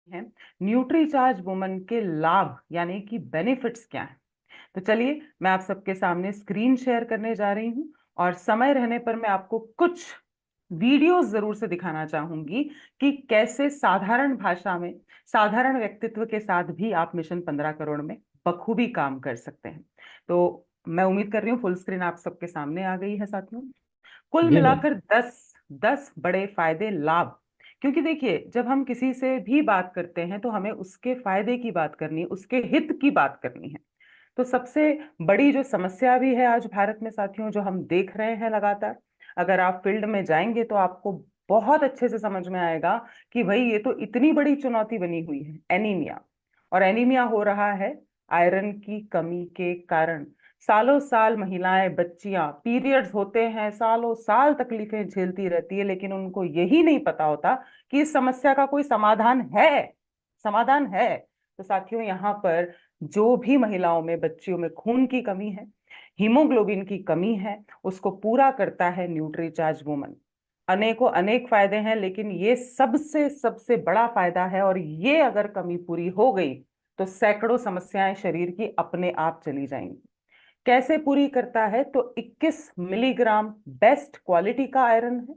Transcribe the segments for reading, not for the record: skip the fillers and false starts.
हैं Nutricharge woman के लाभ यानी कि बेनिफिट्स क्या हैं। तो चलिए मैं आप सबके सामने स्क्रीन शेयर करने जा रही हूं और समय रहने पर मैं आपको कुछ वीडियोस जरूर से दिखाना चाहूंगी कि कैसे साधारण भाषा में साधारण व्यक्तित्व के साथ भी आप मिशन 15 करोड़ में बखूबी काम कर सकते हैं। तो मैं उम्मीद कर रही हूँ फुल स्क्रीन आप सबके सामने आ गई है साथियों। कुल जी मैम। मिलाकर 10 बड़े फायदे लाभ। क्योंकि देखिए जब हम किसी से भी बात करते हैं तो हमें उसके फायदे की बात करनी है, उसके हित की बात करनी है। तो सबसे बड़ी जो समस्या भी है आज भारत में साथियों, जो हम देख रहे हैं लगातार, अगर आप फील्ड में जाएंगे तो आपको बहुत अच्छे से समझ में आएगा कि भाई ये तो इतनी बड़ी चुनौती बनी हुई है, एनीमिया। और एनीमिया हो रहा है आयरन की कमी के कारण। सालों साल महिलाएं, बच्चियां पीरियड्स होते हैं, सालों साल तकलीफें झेलती रहती है, लेकिन उनको यही नहीं पता होता कि इस समस्या का कोई समाधान है। समाधान है। तो साथियों यहाँ पर जो भी महिलाओं में, बच्चियों में खून की कमी है, हीमोग्लोबिन की कमी है, उसको पूरा करता है न्यूट्रीचार्ज वुमन। अनेकों अनेक फायदे हैं, लेकिन ये सबसे सबसे बड़ा फायदा है। और ये अगर कमी पूरी हो गई तो सैकड़ों समस्याएं शरीर की अपने आप चली जाएंगी। कैसे पूरी करता है? तो 21 मिलीग्राम बेस्ट क्वालिटी का आयरन है,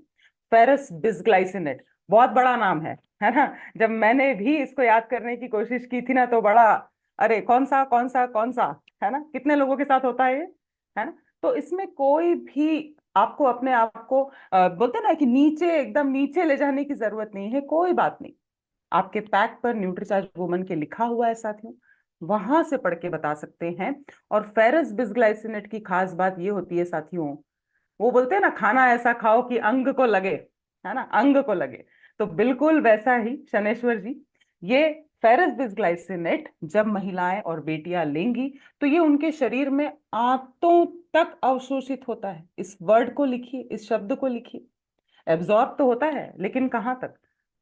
फेरस बिस्ग्लाइसिनेट। बहुत बड़ा नाम है ना। जब मैंने भी इसको याद करने की कोशिश की थी ना तो बड़ा, अरे कौन सा कौन सा कौन सा, है ना, कितने लोगों के साथ होता है ये, है ना। तो इसमें कोई भी आपको अपने आप को बोलते हैं ना कि नीचे, एकदम नीचे ले जाने की जरूरत नहीं है, कोई बात नहीं। आपके पैक पर न्यूट्रीचार्ज वुमन के लिखा हुआ है साथियों, वहां से पढ़ के बता सकते हैं। और फेरस बिस्ग्लाइसिनेट की खास बात ये होती है साथियों, वो बोलते हैं ना, खाना ऐसा खाओ कि अंग को लगे, है ना, अंग को लगे। तो बिल्कुल वैसा ही शनेश्वर जी, ये फेरस बिस्ग्लाइसिनेट जब महिलाएं और बेटियां लेंगी तो ये उनके शरीर में आंतों तक अवशोषित होता है। इस वर्ड को लिखिए, इस शब्द को लिखिए। एब्जॉर्ब तो होता है लेकिन कहाँ तक?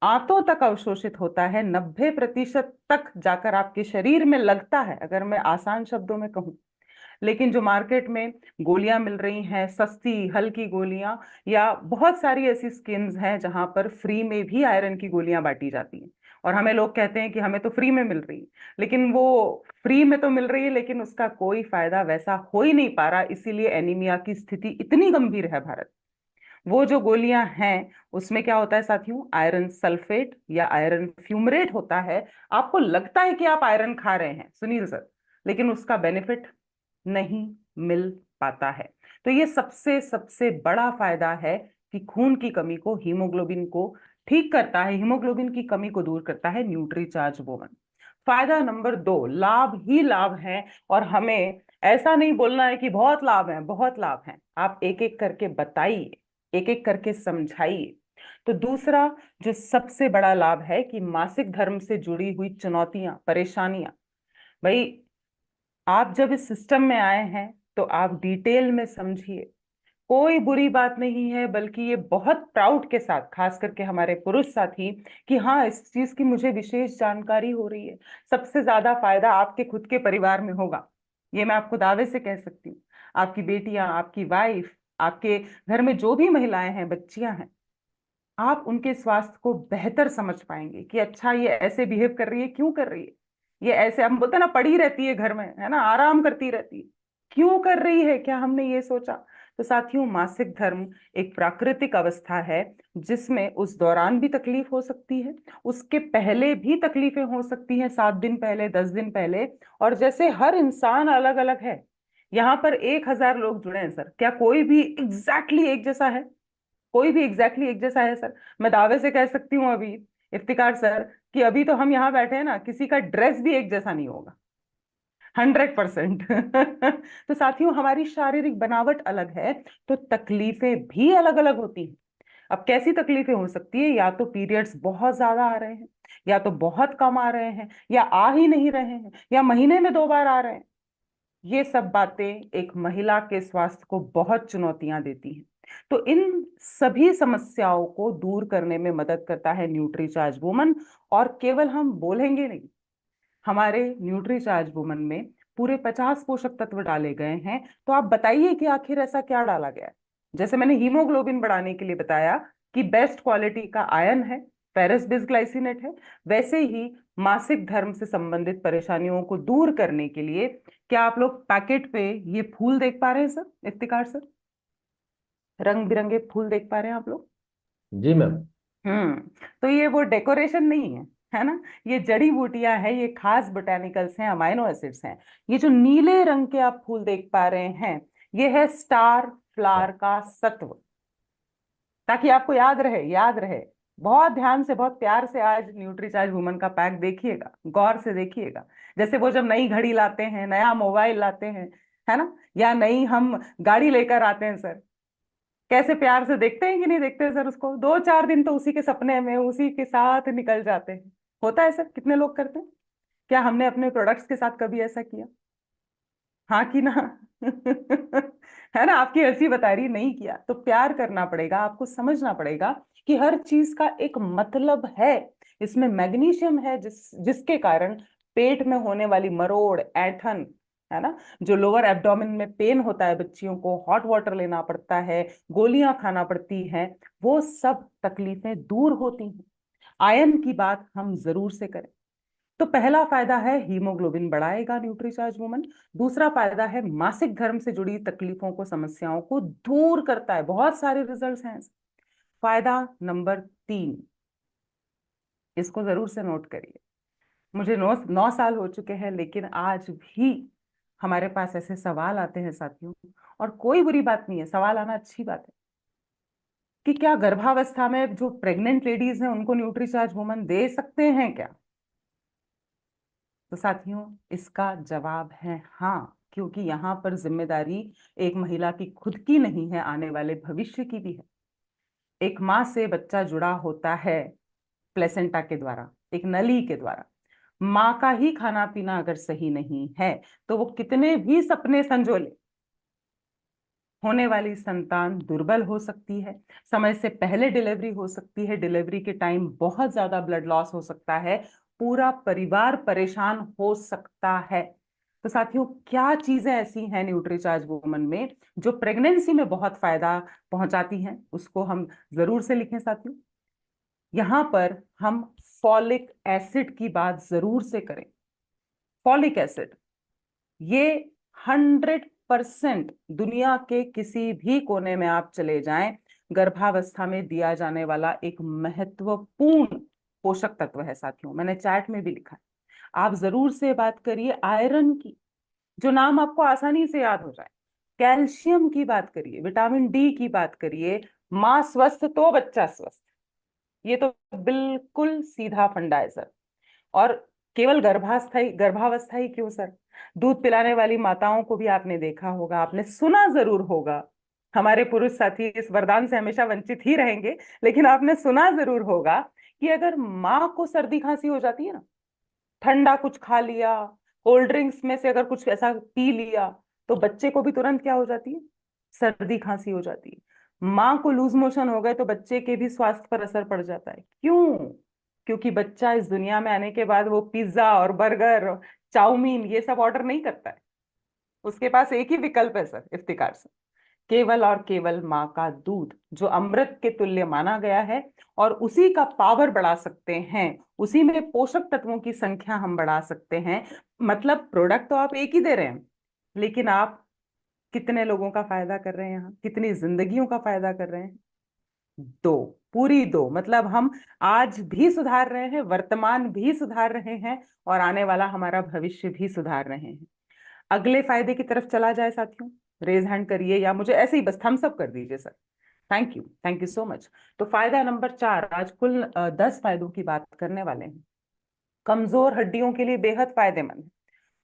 आंतों तक अवशोषित होता है, 90% तक जाकर आपके शरीर में लगता है, अगर मैं आसान शब्दों में कहूं। लेकिन जो मार्केट में गोलियां मिल रही हैं, सस्ती हल्की गोलियां, या बहुत सारी ऐसी स्कीम्स हैं जहां पर फ्री में भी आयरन की गोलियां बांटी जाती हैं, और हमें लोग कहते हैं कि हमें तो फ्री में मिल रही है। लेकिन वो फ्री में तो मिल रही है, लेकिन उसका कोई फायदा वैसा हो ही नहीं पा रहा, इसीलिए एनीमिया की स्थिति इतनी गंभीर है भारत। वो जो गोलियां हैं उसमें क्या होता है साथियों? आयरन सल्फेट या आयरन फ्यूमरेट होता है। आपको लगता है कि आप आयरन खा रहे हैं सुनील सर, लेकिन उसका बेनिफिट नहीं मिल पाता है। तो ये सबसे सबसे बड़ा फायदा है कि खून की कमी को, हीमोग्लोबिन को ठीक करता है, हीमोग्लोबिन की कमी को दूर करता है न्यूट्रीचार्ज वुमन। फायदा नंबर 2, लाभ ही लाभ है। और हमें ऐसा नहीं बोलना है कि बहुत लाभ है, बहुत लाभ है, आप एक एक करके बताइए, एक एक करके समझाइए। तो दूसरा जो सबसे बड़ा लाभ है कि मासिक धर्म से जुड़ी हुई चुनौतियां, परेशानियां, भाई आप जब इस सिस्टम में आए हैं तो आप डिटेल में समझिए। कोई बुरी बात नहीं है, बल्कि ये बहुत प्राउड के साथ, खास करके हमारे पुरुष साथी, कि हाँ इस चीज की मुझे विशेष जानकारी हो रही है। सबसे ज्यादा फायदा आपके खुद के परिवार में होगा, ये मैं आपको दावे से कह सकती हूँ। आपकी बेटियां, आपकी वाइफ, आपके घर में जो भी महिलाएं हैं, बच्चियां हैं, आप उनके स्वास्थ्य को बेहतर समझ पाएंगे कि अच्छा ये ऐसे बिहेव कर रही है, क्यों कर रही है? ये ऐसे, हम बोलते हैं ना, पड़ी रहती है घर में, है ना, आराम करती रहती है, क्यों कर रही है? क्या हमने ये सोचा? तो साथियों, मासिक धर्म एक प्राकृतिक अवस्था है जिसमें उस दौरान भी तकलीफ हो सकती है, उसके पहले भी तकलीफें हो सकती हैं, 7 दिन पहले, 10 दिन पहले। और जैसे हर इंसान अलग अलग है, यहाँ पर 1,000 लोग जुड़े हैं सर, क्या कोई भी एक जैसा है? कोई भी एक जैसा है सर? मैं दावे से कह सकती हूँ अभी, इफ्तिकार सर, कि अभी तो हम यहाँ बैठे हैं ना, किसी का ड्रेस भी एक जैसा नहीं होगा, 100%। तो साथियों, हमारी शारीरिक बनावट अलग है, तो तकलीफें भी अलग अलग होती हैं। अब कैसी तकलीफें हो सकती है? या तो पीरियड्स बहुत ज्यादा आ रहे हैं, या तो बहुत कम आ रहे हैं, या आ ही नहीं रहे हैं, या महीने में 2 बार आ रहे हैं। ये सब बातें एक महिला के स्वास्थ्य को बहुत चुनौतियां देती हैं। तो इन सभी समस्याओं को दूर करने में मदद करता है न्यूट्रीचार्ज वुमन। और केवल हम बोलेंगे नहीं, हमारे न्यूट्रीचार्ज वुमन में पूरे 50 पोषक तत्व डाले गए हैं। तो आप बताइए कि आखिर ऐसा क्या डाला गया है? जैसे मैंने हीमोग्लोबिन बढ़ाने के लिए बताया कि बेस्ट क्वालिटी का आयरन है, फेरस बिसग्लाइसिनेट है। वैसे ही मासिक धर्म से संबंधित परेशानियों को दूर करने के लिए, क्या आप लोग पैकेट पे ये फूल देख पा रहे हैं सर, इफ्तिकार सर? रंग बिरंगे फूल देख पा रहे हैं आप लोग? जी मैम। तो ये वो डेकोरेशन नहीं है, है ना? ये जड़ी बूटियां हैं, ये खास बोटेनिकल्स हैं, अमाइनो एसिड्स हैं। ये जो नीले रंग के आप फूल देख पा रहे हैं, ये है स्टार फ्लावर का सत्व। ताकि आपको याद रहे, याद रहे। बहुत ध्यान से, बहुत प्यार से आज न्यूट्रीचार्ज वुमन का पैक देखिएगा, गौर से देखिएगा। जैसे वो जब नई घड़ी लाते हैं, नया मोबाइल लाते हैं, है ना, या नई हम गाड़ी लेकर आते हैं सर, कैसे प्यार से देखते हैं कि नहीं देखते हैं सर उसको? 2-4 दिन तो उसी के सपने में, उसी के साथ निकल जाते हैं। होता है सर? कितने लोग करते हैं? क्या हमने अपने प्रोडक्ट्स के साथ कभी ऐसा किया? हाँ कि ना? है ना? आपकी हंसी बता रही, नहीं किया। तो प्यार करना पड़ेगा, आपको समझना पड़ेगा कि हर चीज का एक मतलब है। इसमें मैग्नीशियम है, जिसके कारण पेट में होने वाली मरोड़, ऐंठन, है ना, जो लोअर एब्डोमेन में पेन होता है, बच्चियों को हॉट वाटर लेना पड़ता है, गोलियां खाना पड़ती हैं, वो सब तकलीफें दूर होती हैं। आयन की बात हम जरूर से करें। तो पहला फायदा है हीमोग्लोबिन बढ़ाएगा न्यूट्रीचार्ज वुमन। दूसरा फायदा है मासिक धर्म से जुड़ी तकलीफों को, समस्याओं को दूर करता है। बहुत सारे रिजल्ट्स हैं। फायदा नंबर 3, इसको जरूर से नोट करिए। मुझे 9 साल हो चुके हैं, लेकिन आज भी हमारे पास ऐसे सवाल आते हैं साथियों। और कोई बुरी बात नहीं है, सवाल आना अच्छी बात है, कि क्या गर्भावस्था में जो प्रेग्नेंट लेडीज हैं उनको न्यूट्रीचार्ज वुमन दे सकते हैं क्या? तो साथियों, इसका जवाब है हाँ। क्योंकि यहाँ पर जिम्मेदारी एक महिला की खुद की नहीं है, आने वाले भविष्य की भी है। एक माँ से बच्चा जुड़ा होता है प्लेसेंटा के द्वारा, एक नली के द्वारा। माँ का ही खाना पीना अगर सही नहीं है, तो वो कितने भी सपने संजोले, होने वाली संतान दुर्बल हो सकती है, समय से पहले डिलीवरी हो सकती है, डिलीवरी के टाइम बहुत ज्यादा ब्लड लॉस हो सकता है, पूरा परिवार परेशान हो सकता है। तो साथियों, क्या चीजें ऐसी हैं न्यूट्रीचार्ज वुमन में जो प्रेगनेंसी में बहुत फायदा पहुंचाती हैं, उसको हम जरूर से लिखें साथियों। यहां पर हम फॉलिक एसिड की बात जरूर से करें। फॉलिक एसिड, ये 100% दुनिया के किसी भी कोने में आप चले जाएं, गर्भावस्था में दिया जाने वाला एक महत्वपूर्ण पोषक तत्व है साथियों। मैंने चैट में भी लिखा है, आप जरूर से बात करिए आयरन की, जो नाम आपको आसानी से याद हो जाए। कैल्शियम की बात करिए, विटामिन डी की बात करिए। मां स्वस्थ तो बच्चा स्वस्थ, ये तो बिल्कुल सीधा फंडा है सर। और केवल गर्भावस्था ही क्यों सर, दूध पिलाने वाली माताओं को भी आपने देखा होगा, आपने सुना जरूर होगा। हमारे पुरुष साथी इस वरदान से हमेशा वंचित ही रहेंगे, लेकिन आपने सुना जरूर होगा कि अगर माँ को सर्दी खांसी हो जाती है ना, ठंडा कुछ खा लिया, कोल्ड ड्रिंक्स में से अगर कुछ ऐसा पी लिया, तो बच्चे को भी तुरंत क्या हो जाती है? सर्दी खांसी हो जाती है। माँ को लूज मोशन हो गए तो बच्चे के भी स्वास्थ्य पर असर पड़ जाता है। क्यों? क्योंकि बच्चा इस दुनिया में आने के बाद वो पिज्जा और बर्गर, चाउमीन, ये सब ऑर्डर नहीं करता है। उसके पास एक ही विकल्प है सर, इफ्तिकार से, केवल और केवल माँ का दूध, जो अमृत के तुल्य माना गया है। और उसी का पावर बढ़ा सकते हैं, उसी में पोषक तत्वों की संख्या हम बढ़ा सकते हैं। मतलब प्रोडक्ट तो आप एक ही दे रहे हैं, लेकिन आप कितने लोगों का फायदा कर रहे हैं यहाँ, कितनी जिंदगियों का फायदा कर रहे हैं? दो, पूरी दो। मतलब हम आज भी सुधार रहे हैं, वर्तमान भी सुधार रहे हैं, और आने वाला हमारा भविष्य भी सुधार रहे हैं। अगले फायदे की तरफ चला जाए साथियों, रेज हैंड करिए या मुझे ऐसे ही बस थम्स अप कर दीजिए sir. Thank you, thank you so much. तो फायदा नंबर 4, आज कुल 10 फायदों की बात करने वाले हैं। कमजोर हड्डियों के लिए बेहद फायदेमंद है।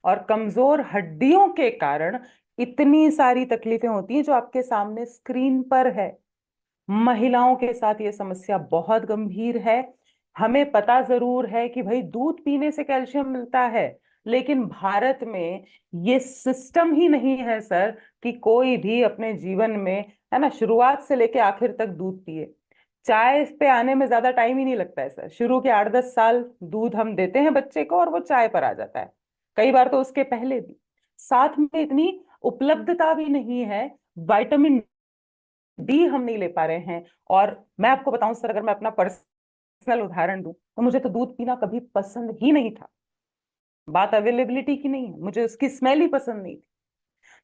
और कमजोर हड्डियों के कारण इतनी सारी तकलीफें होती हैं जो आपके सामने स्क्रीन पर है। महिलाओं के साथ ये समस्या बहुत गंभीर है। हमें पता जरूर है कि भाई दूध पीने से कैल्शियम मिलता है, लेकिन भारत में ये सिस्टम ही नहीं है सर, कि कोई भी अपने जीवन में, है ना, शुरुआत से लेके आखिर तक दूध पिए। चाय पे आने में ज्यादा टाइम ही नहीं लगता है सर। शुरू के 8-10 साल दूध हम देते हैं बच्चे को और वो चाय पर आ जाता है, कई बार तो उसके पहले भी। साथ में इतनी उपलब्धता भी नहीं है, विटामिन डी हम नहीं ले पा रहे हैं। और मैं आपको बताऊं सर, अगर मैं अपना पर्सनल उदाहरण दूं तो मुझे तो दूध पीना कभी पसंद ही नहीं था। बात अवेलेबिलिटी की नहीं है, मुझे उसकी स्मेल ही पसंद नहीं थी।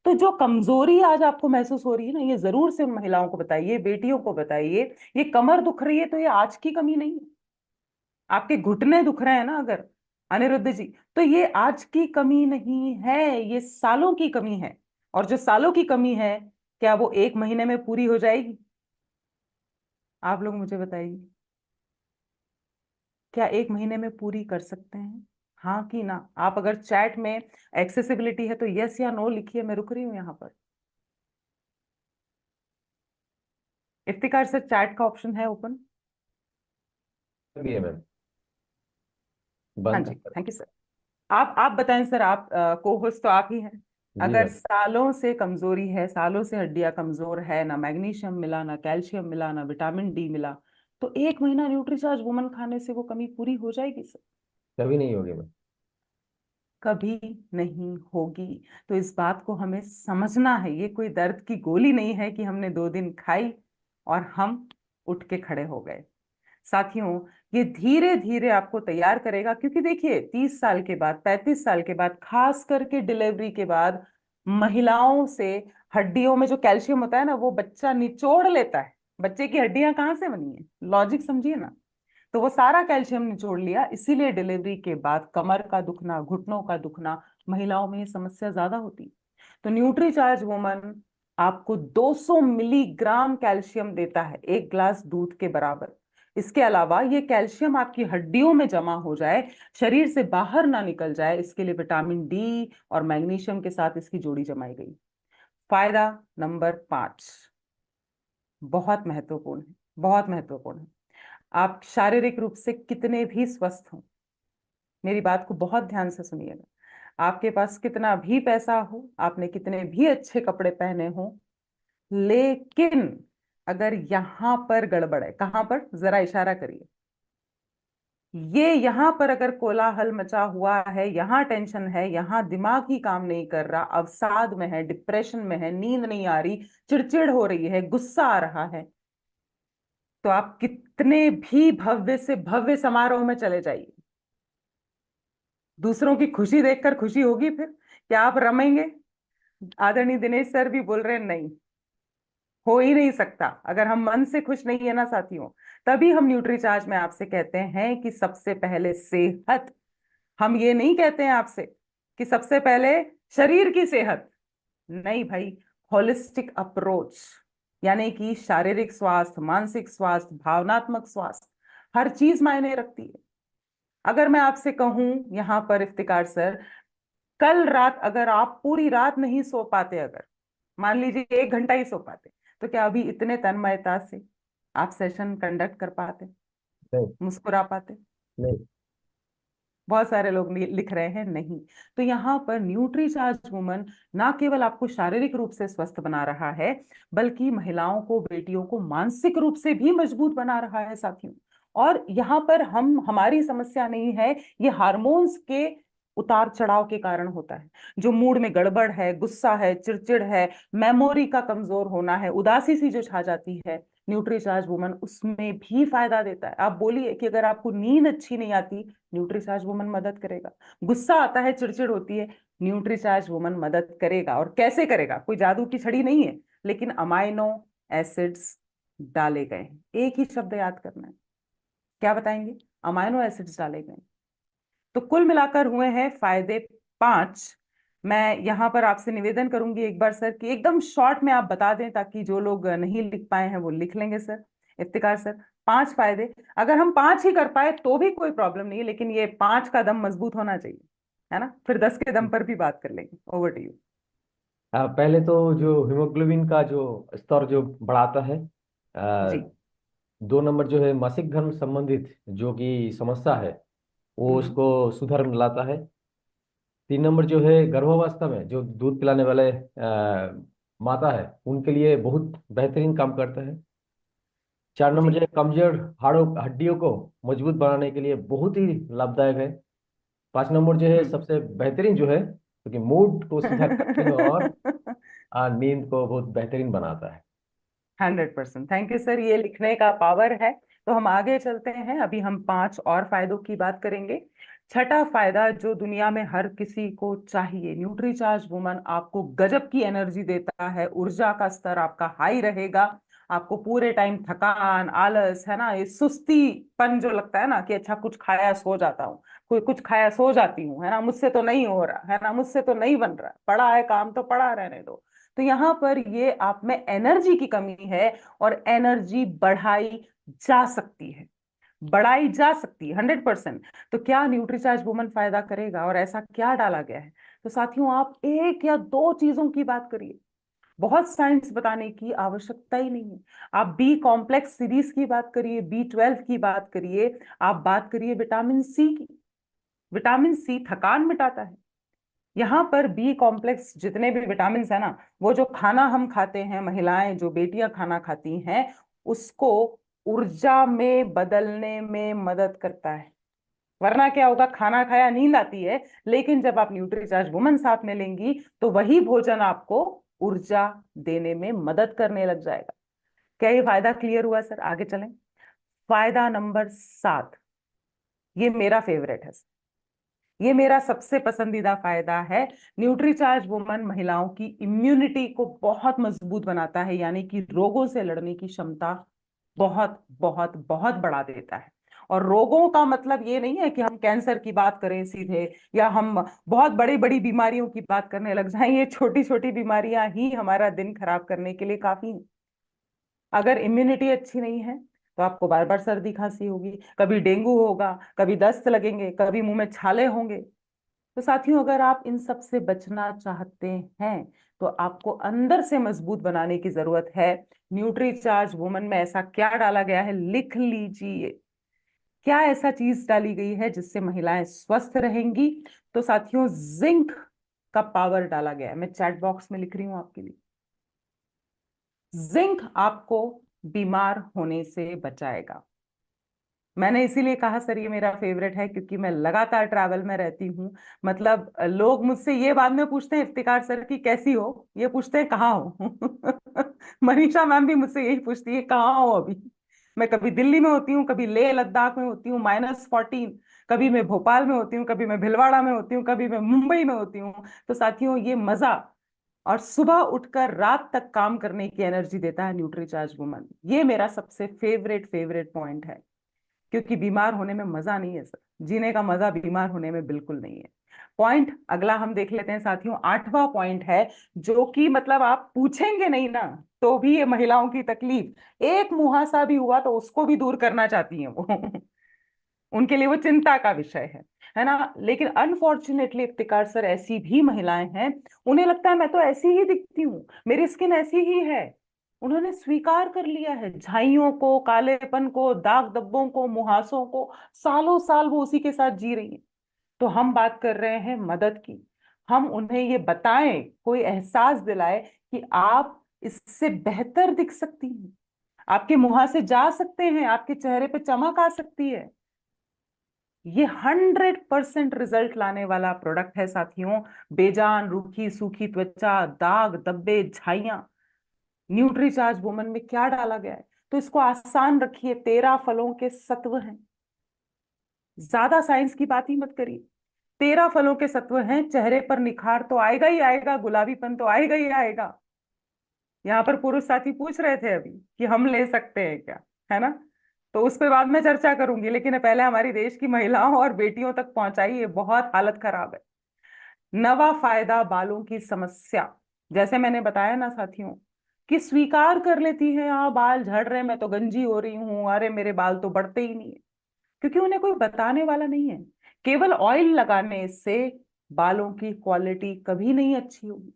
तो जो कमजोरी आज आपको महसूस हो रही है ना, ये जरूर से उन महिलाओं को बताइए, बेटियों को बताइए। ये कमर दुख रही है तो ये आज की कमी नहीं है। आपके घुटने दुख रहे हैं ना अगर, अनिरुद्ध जी, तो ये आज की कमी नहीं है, ये सालों की कमी है। और जो सालों की कमी है, क्या वो एक महीने में पूरी हो जाएगी? आप लोग मुझे बताइए, क्या एक महीने में पूरी कर सकते हैं? हाँ कि ना? आप अगर चैट में एक्सेसिबिलिटी है तो यस या नो लिखिए, मैं रुक रही हूं यहां पर। इफ्तिकार सर, चैट का ऑप्शन है ओपन? भी है मैम, हाँ बंद जी, है। Thank you sir. आप बताएं सर, आप को होस्ट तो आप ही हैं। जी अगर मैम। सालों से कमजोरी है, सालों से हड्डियां कमजोर है, ना मैग्नीशियम मिला, ना कैल्शियम मिला, ना विटामिन डी मिला, तो एक महीना न्यूट्रीचार्ज वुमन खाने से वो कमी पूरी हो जाएगी सर? कभी नहीं होगी मैम। कभी नहीं होगी। तो इस बात को हमें समझना है, ये कोई दर्द की गोली नहीं है कि हमने 2 दिन खाई और हम उठ के खड़े हो गए। साथियों, ये धीरे धीरे आपको तैयार करेगा, क्योंकि देखिए 30 साल के बाद, 35 साल के बाद, खास करके डिलीवरी के बाद, महिलाओं से हड्डियों में जो कैल्शियम होता है ना, वो बच्चा निचोड़ लेता है। बच्चे की हड्डियां कहाँ से बनी है, लॉजिक समझिए ना। तो वो सारा कैल्शियम निचोड़ लिया, इसीलिए डिलीवरी के बाद कमर का दुखना, घुटनों का दुखना, महिलाओं में ये समस्या ज्यादा होती। तो न्यूट्री चार्ज वुमन आपको 200 मिलीग्राम कैल्शियम देता है, एक ग्लास दूध के बराबर। इसके अलावा ये कैल्शियम आपकी हड्डियों में जमा हो जाए, शरीर से बाहर ना निकल जाए, इसके लिए विटामिन डी और मैग्नीशियम के साथ इसकी जोड़ी जमाई गई। फायदा नंबर 5, बहुत महत्वपूर्ण है, बहुत महत्वपूर्ण है। आप शारीरिक रूप से कितने भी स्वस्थ हों, मेरी बात को बहुत ध्यान से सुनिएगा, आपके पास कितना भी पैसा हो, आपने कितने भी अच्छे कपड़े पहने हो, लेकिन अगर यहां पर गड़बड़ है, कहां पर, जरा इशारा करिए, ये यहां पर अगर कोलाहल मचा हुआ है, यहां टेंशन है, यहां दिमाग ही काम नहीं कर रहा, अवसाद में है, डिप्रेशन में है, नींद नहीं आ रही, चिड़चिड़ हो रही है, गुस्सा आ रहा है, तो आप कितने भी भव्य से भव्य समारोह में चले जाइए, दूसरों की खुशी देखकर खुशी होगी फिर? क्या आप रमेंगे? आदरणीय दिनेश सर भी बोल रहे हैं नहीं, हो ही नहीं सकता। अगर हम मन से खुश नहीं है ना साथियों, तभी हम न्यूट्रीचार्ज में आपसे कहते हैं कि सबसे पहले सेहत। हम ये नहीं कहते हैं आपसे कि सबसे पहले शरीर की सेहत, नहीं भाई, होलिस्टिक अप्रोच, यानी कि शारीरिक स्वास्थ्य, मानसिक स्वास्थ्य, भावनात्मक स्वास्थ्य, हर चीज मायने रखती है। अगर मैं आपसे कहूं यहां पर इफ्तिकार सर, कल रात अगर आप पूरी रात नहीं सो पाते, अगर मान लीजिए 1 घंटा ही सो पाते, तो क्या अभी इतने तन्मयता से आप सेशन कंडक्ट कर पाते, नहीं। मुस्कुरा पाते? नहीं। बहुत सारे लोग लिख रहे हैं नहीं। तो यहाँ पर न्यूट्री चार्ज वुमन ना केवल आपको शारीरिक रूप से स्वस्थ बना रहा है, बल्कि महिलाओं को, बेटियों को मानसिक रूप से भी मजबूत बना रहा है साथियों। और यहाँ पर हमारी समस्या नहीं है, ये हार्मोन्स के उतार चढ़ाव के कारण होता है। जो मूड में गड़बड़ है, गुस्सा है, चिड़चिड़ है, मेमोरी का कमजोर होना है, उदासी सी जो छा जाती है, न्यूट्री चार्ज वुमन उसमें भी फायदा देता है। आप बोलिए कि अगर आपको नींद अच्छी नहीं आती, न्यूट्रीचार्ज वुमन मदद करेगा। गुस्सा आता है, चिड़चिड़ होती है, न्यूट्रीचार्ज वुमन मदद करेगा। और कैसे करेगा? कोई जादू की छड़ी नहीं है, लेकिन अमाइनो एसिड्स डाले गए हैं। एक ही शब्द याद करना है, क्या बताएंगे? अमाइनो एसिड्स डाले गए हैं। तो कुल मिलाकर हुए हैं फायदे 5। मैं यहाँ पर आपसे निवेदन करूंगी एक बार सर कि एकदम शॉर्ट में आप बता दें, ताकि जो लोग नहीं लिख पाए हैं वो लिख लेंगे सर। इफ्तिकार सर, 5 फायदे, अगर हम 5 ही कर पाए तो भी कोई प्रॉब्लम नहीं है, लेकिन ये 5 का दम मजबूत होना चाहिए, है ना? फिर 10 के दम पर भी बात कर लेंगे। Over to you. पहले तो जो हीमोग्लोबिन का जो स्तर जो बढ़ाता है। जी। 2 नंबर जो है मासिक धर्म संबंधित जो कि समस्या है, वो हम्म। उसको सुधर लाता है। 3 नंबर जो है गर्भावस्था में जो दूध पिलाने वाले माता है, उनके लिए बहुत बेहतरीन काम करता है। 4 नंबर जो जी। है कमजोर हाड़ों हड्डियों को मजबूत बनाने के लिए बहुत ही लाभदायक है। 5 नंबर जो है हम्म। सबसे बेहतरीन जो है, क्योंकि मूड को सुधार करते हैं और नींद को बहुत बेहतरीन बनाता है। 100%, थैंक यू सर, ये लिखने का पावर है। तो हम आगे चलते हैं, अभी हम 5 और फायदों की बात करेंगे। छठा फायदा जो दुनिया में हर किसी को चाहिए, न्यूट्रीचार्ज वुमन आपको गजब की एनर्जी देता है, ऊर्जा का स्तर आपका हाई रहेगा। आपको पूरे टाइम थकान, आलस, है ना, ये सुस्तीपन जो लगता है ना कि अच्छा कुछ खाया सो जाता हूँ, कोई कुछ खाया सो जाती हूँ, है ना, मुझसे तो नहीं हो रहा, है ना, मुझसे तो नहीं बन रहा, पड़ा है काम तो पड़ा रहने दो। तो यहाँ पर ये आप में एनर्जी की कमी है, और एनर्जी बढ़ाई जा सकती है, बढ़ाई जा सकती है 100%। तो क्या न्यूट्रीचार्ज वुमन फायदा करेगा, और ऐसा क्या डाला गया है? तो साथियों, आप एक या दो चीजों की बात करिए, बहुत साइंस बताने की आवश्यकता ही नहीं है। आप बी कॉम्प्लेक्स सीरीज की बात करिए, B12 की बात करिए, आप बात करिए विटामिन सी की। विटामिन सी थकान मिटाता है। यहाँ पर बी कॉम्प्लेक्स जितने भी विटामिन है ना, वो जो खाना हम खाते हैं, महिलाएं जो बेटियां खाना खाती हैं, उसको ऊर्जा में बदलने में मदद करता है। वरना क्या होगा, खाना खाया नींद आती है, लेकिन जब आप न्यूट्रीचार्ज वुमन साथ में लेंगी तो वही भोजन आपको ऊर्जा देने में मदद करने लग जाएगा। क्या ये फायदा क्लियर हुआ सर? आगे चलें। फायदा नंबर 7, ये मेरा फेवरेट है, ये मेरा सबसे पसंदीदा फायदा है। न्यूट्रीचार्ज वुमन महिलाओं की इम्यूनिटी को बहुत मजबूत बनाता है, यानी कि रोगों से लड़ने की क्षमता बहुत बहुत बहुत बढ़ा देता है। और रोगों का मतलब ये नहीं है कि हम कैंसर की बात करें सीधे, या हम बहुत बड़ी बड़ी बीमारियों की बात करने लग जाएं। ये छोटी छोटी बीमारियां ही हमारा दिन खराब करने के लिए काफी हैं। अगर इम्यूनिटी अच्छी नहीं है तो आपको बार बार सर्दी खांसी होगी, कभी डेंगू होगा, कभी दस्त लगेंगे, कभी मुंह में छाले होंगे। तो साथियों, अगर आप इन सब से बचना चाहते हैं तो आपको अंदर से मजबूत बनाने की जरूरत है। न्यूट्रीचार्ज वुमन में ऐसा क्या डाला गया है, लिख लीजिए। क्या ऐसा चीज डाली गई है जिससे महिलाएं स्वस्थ रहेंगी? तो साथियों, जिंक का पावर डाला गया है। मैं चैट बॉक्स में लिख रही हूं आपके लिए। जिंक आपको बीमार होने से बचाएगा। मैंने इसीलिए कहा सर ये मेरा फेवरेट है, क्योंकि मैं लगातार ट्रैवल में रहती हूँ। मतलब लोग मुझसे ये बाद में पूछते हैं, इफ्तिकार सर की कैसी हो, ये पूछते हैं कहाँ हो। मनीषा मैम भी मुझसे यही पूछती है, कहाँ हो अभी। मैं कभी दिल्ली में होती हूँ, कभी लेह लद्दाख में होती हूँ -14, कभी मैं भोपाल में होती हूँ, कभी मैं भिलवाड़ा में होती हूँ, कभी मैं मुंबई में होती हूँ। तो साथियों, ये मजा और सुबह उठकर रात तक काम करने की एनर्जी देता है न्यूट्रीचार्ज वुमन। ये मेरा सबसे फेवरेट फेवरेट पॉइंट है, क्योंकि बीमार होने में मजा नहीं है सर, जीने का मजा बीमार होने में बिल्कुल नहीं है। पॉइंट अगला हम देख लेते हैं साथियों, 8वां पॉइंट है, जो कि मतलब आप पूछेंगे नहीं ना तो भी ये महिलाओं की तकलीफ, एक मुहासा भी हुआ तो उसको भी दूर करना चाहती हैं वो। उनके लिए वो चिंता का विषय है ना। लेकिन अनफॉर्चुनेटली इफ्तिकार सर, ऐसी भी महिलाएं हैं, उन्हें लगता है मैं तो ऐसी ही दिखती हूँ, मेरी स्किन ऐसी ही है। उन्होंने स्वीकार कर लिया है झाइयों को, कालेपन को, दाग धब्बों को, मुहासों को, सालों साल वो उसी के साथ जी रही है। तो हम बात कर रहे हैं मदद की। हम उन्हें ये बताएं, कोई एहसास दिलाए कि आप इससे बेहतर दिख सकती हैं, आपके मुहासे जा सकते हैं, आपके चेहरे पे चमक आ सकती है। ये 100% रिजल्ट लाने वाला प्रोडक्ट है साथियों। बेजान रूखी सूखी त्वचा, दाग धब्बे, झाइयां, न्यूट्रीचार्ज वुमन में क्या डाला गया है? तो इसको आसान रखिए, 13 फलों के सत्व हैं। ज्यादा साइंस की बात ही मत करिए। 13 फलों के सत्व हैं, चेहरे पर निखार तो आएगा ही आएगा, गुलाबीपन तो आएगा ही आएगा। यहाँ पर पुरुष साथी पूछ रहे थे अभी कि हम ले सकते हैं क्या, है ना। तो उस पर बाद में चर्चा करूंगी, लेकिन पहले हमारी देश की महिलाओं और बेटियों तक पहुंचाइए, बहुत हालत खराब है। नवा फायदा, बालों की समस्या। जैसे मैंने बताया ना साथियों, कि स्वीकार कर लेती हैं, हाँ बाल झड़ रहे हैं, मैं तो गंजी हो रही हूँ, अरे मेरे बाल तो बढ़ते ही नहीं है, क्योंकि उन्हें कोई बताने वाला नहीं है। केवल ऑयल लगाने से बालों की क्वालिटी कभी नहीं अच्छी होगी।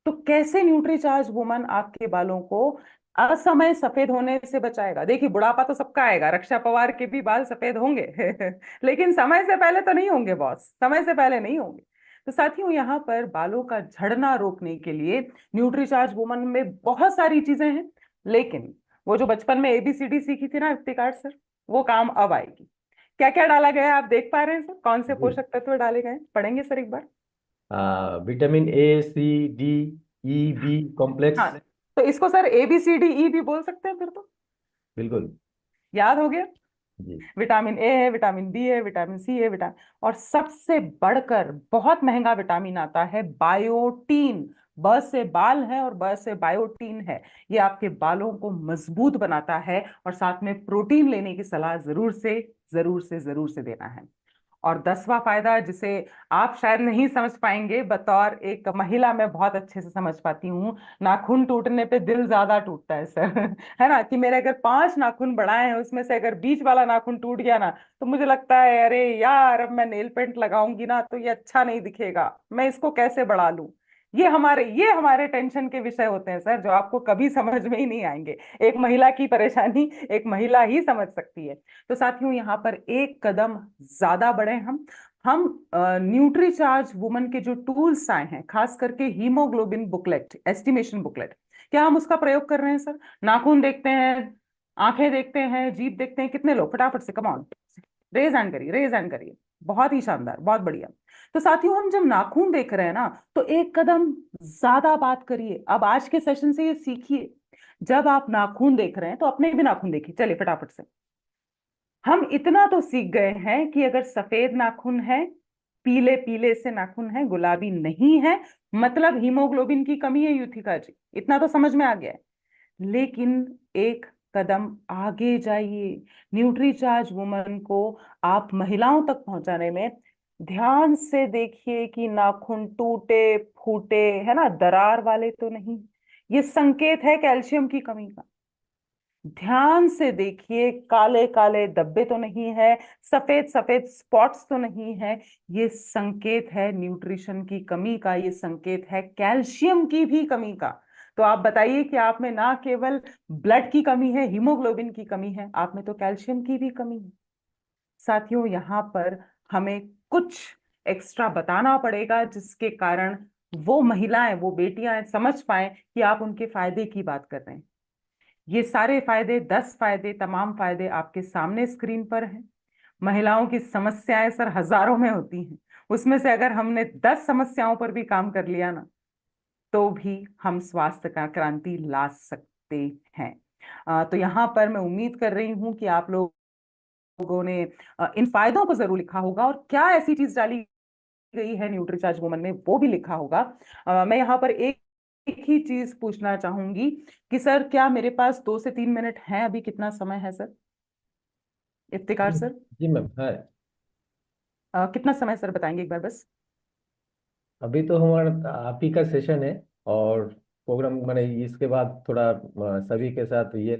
तो कैसे न्यूट्रीचार्ज वुमन आपके बालों को असमय सफेद होने से बचाएगा? देखिए, बुढ़ापा तो सबका आएगा, रक्षा पवार के भी बाल सफेद होंगे। लेकिन समय से पहले तो नहीं होंगे बॉस, समय से पहले नहीं होंगे। तो साथियों, यहाँ पर बालों का झड़ना रोकने के लिए न्यूट्रीचार्ज वुमन में बहुत सारी चीजें हैं, लेकिन वो जो बचपन में एबीसीडी सीखी थी ना इफ्तिकार सर, वो काम अब आएगी। क्या क्या डाला गया है आप देख पा रहे हैं सर? कौन से जी। पोषक तत्व डाले गए हैं? पढ़ेंगे सर एक बार। Vitamin A, C, D, E, B complex. हाँ, तो इसको सर ABCDE भी बोल सकते हैं फिर तो। बिल्कुल। याद हो गया। जी। विटामिन ए है, विटामिन बी है, विटामिन सी है, विटामिन, और सबसे बढ़कर बहुत महंगा विटामिन आता है बायोटीन। ब से बाल है और ब से बायोटीन है। ये आपके बालों को मजबूत बनाता है, और साथ में प्रोटीन लेने की सलाह जरूर से जरूर से जरूर से देना है। और 10वां फायदा, जिसे आप शायद नहीं समझ पाएंगे, बतौर एक महिला मैं बहुत अच्छे से समझ पाती हूँ। नाखून टूटने पे दिल ज्यादा टूटता है सर। है ना, कि मेरे अगर 5 नाखून बढ़ाए हैं, उसमें से अगर बीच वाला नाखून टूट गया ना, तो मुझे लगता है अरे यार, अब मैं नेल पेंट लगाऊंगी ना तो ये अच्छा नहीं दिखेगा, मैं इसको कैसे बढ़ा लूं। ये हमारे टेंशन के विषय होते हैं सर, जो आपको कभी समझ में ही नहीं आएंगे। एक महिला की परेशानी एक महिला ही समझ सकती है। तो साथियों, यहाँ पर एक कदम ज्यादा बढ़े हम न्यूट्री चार्ज वुमन के जो टूल्स आए हैं, खास करके हीमोग्लोबिन बुकलेट, एस्टिमेशन बुकलेट, क्या हम उसका प्रयोग कर रहे हैं सर? नाखून देखते हैं, आंखें देखते हैं, जीभ देखते हैं, कितने लोग फटाफट से, कम ऑन, रेज हैंड करिए, रेज हैंड करिए। बहुत ही शानदार, बहुत बढ़िया। तो साथियों, हम जब नाखून देख रहे हैं ना, तो एक कदम ज्यादा बात करिए। अब आज के सेशन से ये सीखिए, जब आप नाखून देख रहे हैं तो अपने भी नाखून देखिए, चलिए फटाफट से। हम इतना तो सीख गए हैं कि अगर सफेद नाखून है, पीले पीले से नाखून है, गुलाबी नहीं है, मतलब हीमोग्लोबिन की कमी है युथिका जी, इतना तो समझ में आ गया है। लेकिन एक कदम आगे जाइए। न्यूट्रीचार्ज वुमन को आप महिलाओं तक पहुंचाने में ध्यान से देखिए कि नाखून टूटे फूटे, है ना, दरार वाले तो नहीं। ये संकेत है कैल्शियम की कमी का। ध्यान से देखिए, काले काले धब्बे तो नहीं है, सफेद सफेद स्पॉट्स तो नहीं है। ये संकेत है न्यूट्रिशन की कमी का, ये संकेत है कैल्शियम की भी कमी का। तो आप बताइए कि आप में ना केवल ब्लड की कमी है, हीमोग्लोबिन की कमी है, आप में तो कैल्शियम की भी कमी है। साथियों, यहाँ पर हमें कुछ एक्स्ट्रा बताना पड़ेगा, जिसके कारण वो महिलाएं, वो बेटियां समझ पाए कि आप उनके फायदे की बात कर रहे हैं। ये सारे फायदे, 10 फायदे, तमाम फायदे आपके सामने स्क्रीन पर हैं। महिलाओं की समस्याएं सर हजारों में होती हैं, उसमें से अगर हमने 10 समस्याओं पर भी काम कर लिया ना, तो भी हम स्वास्थ्य का क्रांति ला सकते हैं। तो यहाँ पर मैं उम्मीद कर रही हूँ कि आप लोगों ने इन फायदों को जरूर लिखा होगा, और क्या ऐसी चीज डाली गई है न्यूट्रीचार्ज वुमन में वो भी लिखा होगा। मैं यहाँ पर एक ही चीज पूछना चाहूंगी कि सर, क्या मेरे पास 2 से 3 मिनट हैं? अभी कितना समय है सर, इफ्तिकार जी। सर? जी मैम है। कितना समय सर, बताएंगे एक बार बस। अभी तो हमारा आप ही का सेशन है, और प्रोग्राम मैंने इसके बाद थोड़ा सभी के साथ ये